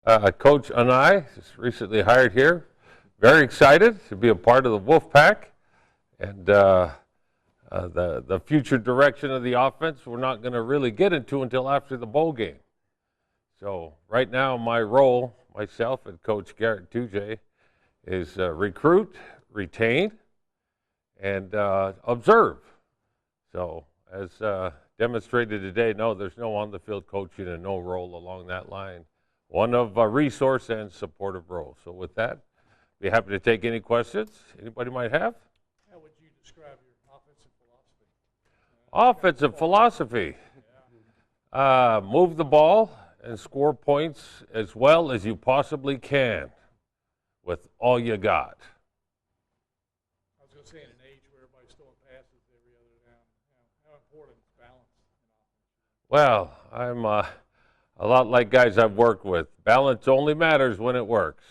Coach Anae is recently hired here. Very excited to be a part of the Wolfpack and the future direction of the offense. We're not going to really get into until after the bowl game. So right now, my role, myself and Coach Garrett Tujay, is recruit, retain, and observe. So as demonstrated today, no, there's no on-the-field coaching and no role along that line. One of a resource and supportive role. So with that, be happy to take any questions anybody might have. How would you describe your offensive philosophy? Offensive philosophy. Move the ball and score points as well as you possibly can with all you got. I was going to say, in an age where everybody's throwing passes every other down, how important is balance in offense? Well, I'm a lot like guys I've worked with. Balance only matters when it works.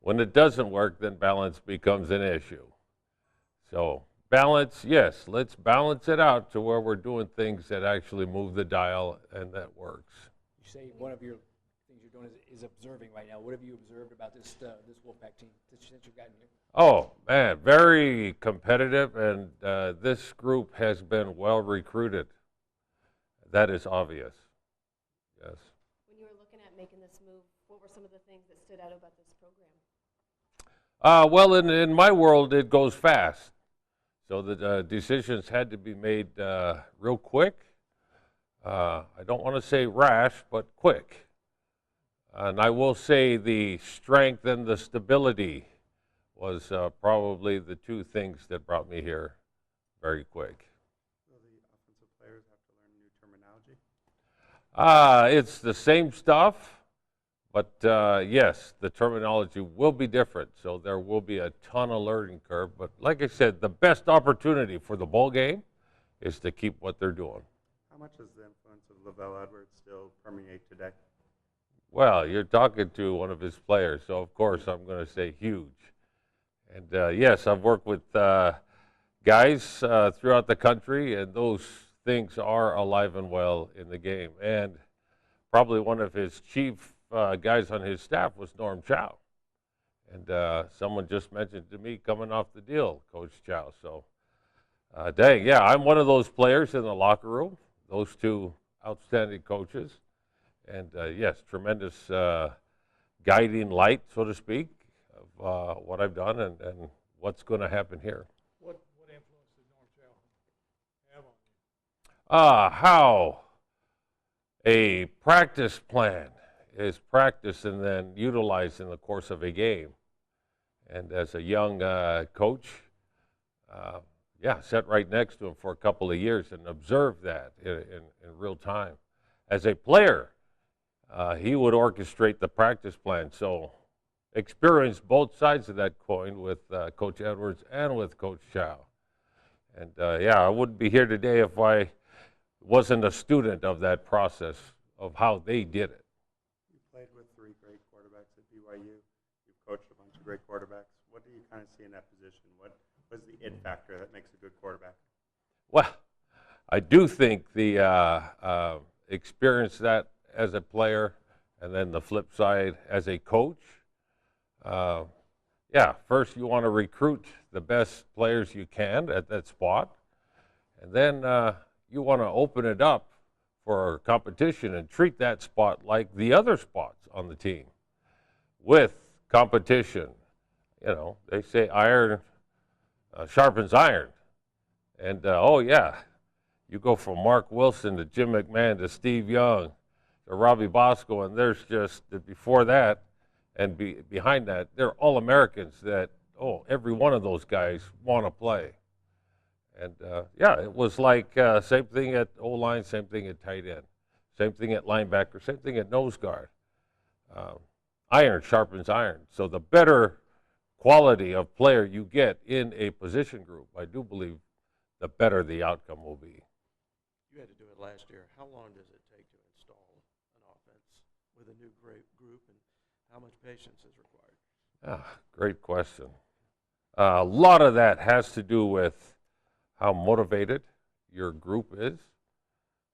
When it doesn't work, then balance becomes an issue. So balance, yes, let's balance it out to where we're doing things that actually move the dial and that works. You say one of your things you're doing is observing right now. What have you observed about this Wolfpack team since you've gotten here? Oh, man, very competitive, and this group has been well recruited. That is obvious. Yes. When you were looking at making this move, what were some of the things that stood out about this program? Well, in my world, it goes fast. So the decisions had to be made real quick. I don't want to say rash, but quick. And I will say the strength and the stability was probably the two things that brought me here very quick. Will the offensive players have to learn new terminology? It's the same stuff. But yes, the terminology will be different, so there will be a ton of learning curve. But like I said, the best opportunity for the bowl game is to keep what they're doing. How much does the influence of Lavelle Edwards still permeate today? Well, you're talking to one of his players, so of course I'm going to say huge. And yes, I've worked with guys throughout the country, and those things are alive and well in the game. And probably one of his chief guys on his staff was Norm Chow. And someone just mentioned to me coming off the deal, Coach Chow. So, dang, yeah, I'm one of those players in the locker room, those two outstanding coaches. And yes, tremendous guiding light, so to speak, of what I've done and what's going to happen here. What influence did Norm Chow have on you? How a practice plan is practiced and then utilized in the course of a game. And as a young coach, sat right next to him for a couple of years and observed that in real time. As a player, he would orchestrate the practice plan. So experienced both sides of that coin with Coach Edwards and with Coach Chow. And I wouldn't be here today if I wasn't a student of that process of how they did it. You played with three great quarterbacks at BYU. You've coached a bunch of great quarterbacks. What do you kind of see in that position? What was the it factor that makes a good quarterback? Well, I do think the experience that as a player and then the flip side as a coach. First you want to recruit the best players you can at that spot. And then you want to open it up for competition and treat that spot like the other spots on the team with competition. You know, they say iron sharpens iron. And, you go from Mark Wilson to Jim McMahon to Steve Young to Robbie Bosco, and there's just, before that and behind that, they're all Americans that, every one of those guys want to play. And, it was like same thing at O-line, same thing at tight end, same thing at linebacker, same thing at nose guard. Iron sharpens iron. So the better quality of player you get in a position group, I do believe the better the outcome will be. You had to do it last year. How long does it take to install an offense with a new great group, and how much patience is required? Great question. A lot of that has to do with how motivated your group is.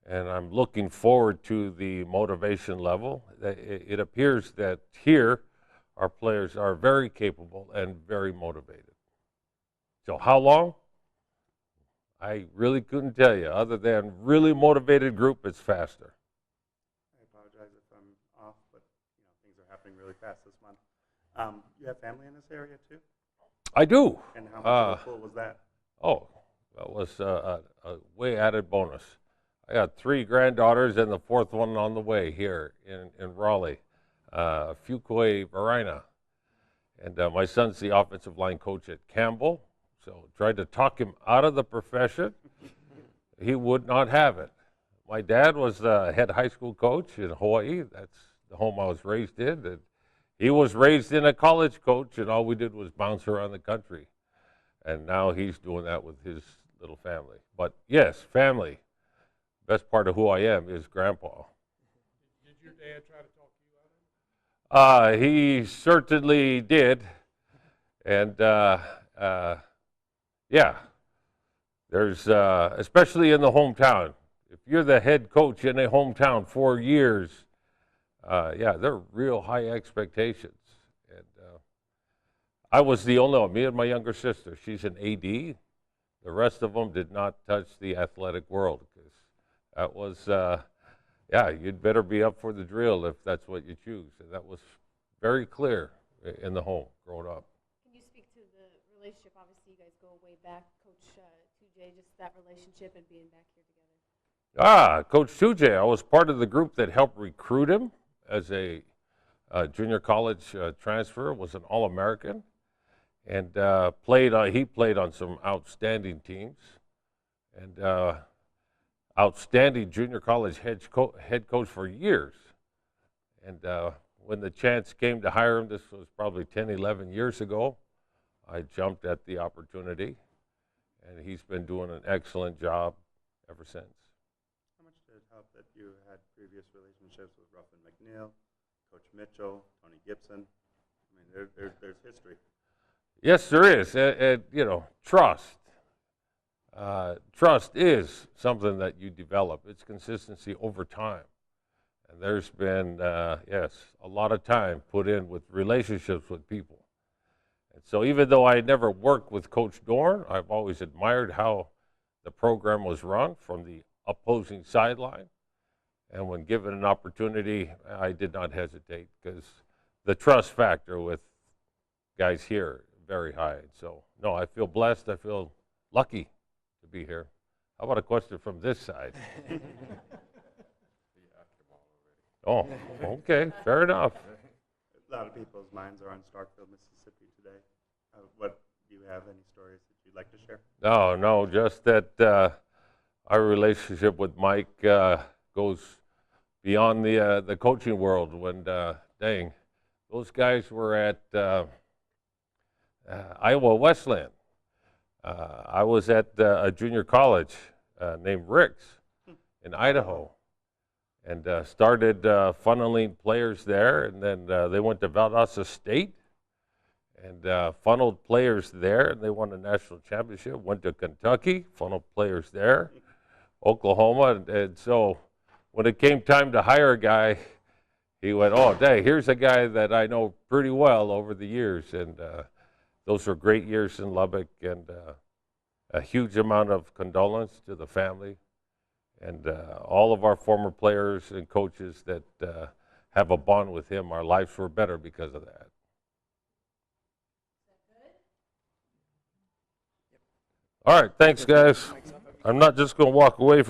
and I'm looking forward to the motivation level. It appears that here our players are very capable and very motivated. So how long? I really couldn't tell you. Other than really motivated group, it's faster. I apologize if I'm off, but things are happening really fast this month. You have family in this area too? I do. And how much of a pull was that? Oh, that was a way added bonus. I got 3 granddaughters and the 4th one on the way here in Raleigh, Fuquay Varina. And my son's the offensive line coach at Campbell, so tried to talk him out of the profession. He would not have it. My dad was the head high school coach in Hawaii. That's the home I was raised in. And he was raised in a college coach, and all we did was bounce around the country. And now he's doing that with his little family. But yes, family. Best part of who I am is Grandpa. Did your dad try to talk you out of it? He certainly did. And yeah, there's, especially in the hometown, if you're the head coach in a hometown 4 years, yeah, they're real high expectations. And I was the only one, me and my younger sister. She's an AD. The rest of them did not touch the athletic world because that was, yeah, you'd better be up for the drill if that's what you choose. And that was very clear in the home growing up. Can you speak to the relationship? Obviously, you guys go way back, Coach 2J, just that relationship and being back here together. Coach 2J, I was part of the group that helped recruit him as a junior college transfer, was an All-American, and he played on some outstanding teams, and outstanding junior college head coach for years. And when the chance came to hire him, this was probably 10, 11 years ago, I jumped at the opportunity, and he's been doing an excellent job ever since. How much did it help that you had previous relationships with Ruffin McNeil, Coach Mitchell, Tony Gibson? I mean, there's history. Yes, there is. And trust. Trust is something that you develop. It's consistency over time. And there's been, yes, a lot of time put in with relationships with people. And so even though I had never worked with Coach Dorn, I've always admired how the program was run from the opposing sideline. And when given an opportunity, I did not hesitate because the trust factor with guys here, very high. So, no, I feel blessed. I feel lucky to be here. How about a question from this side? Oh, okay, fair enough. A lot of people's minds are on Starkville, Mississippi today. What do you have any stories that you'd like to share? No, just that our relationship with Mike goes beyond the coaching world. When dang, those guys were at Iowa Westland. I was at a junior college named Rick's in Idaho, and started funneling players there, and then they went to Valdosta State and funneled players there, and they won a national championship. Went to Kentucky, funneled players there, Oklahoma, and so when it came time to hire a guy, he went, oh, dang, here's a guy that I know pretty well over the years, and those were great years in Lubbock, and a huge amount of condolence to the family. And all of our former players and coaches that have a bond with him, our lives were better because of that. All right, thanks, guys. I'm not just going to walk away from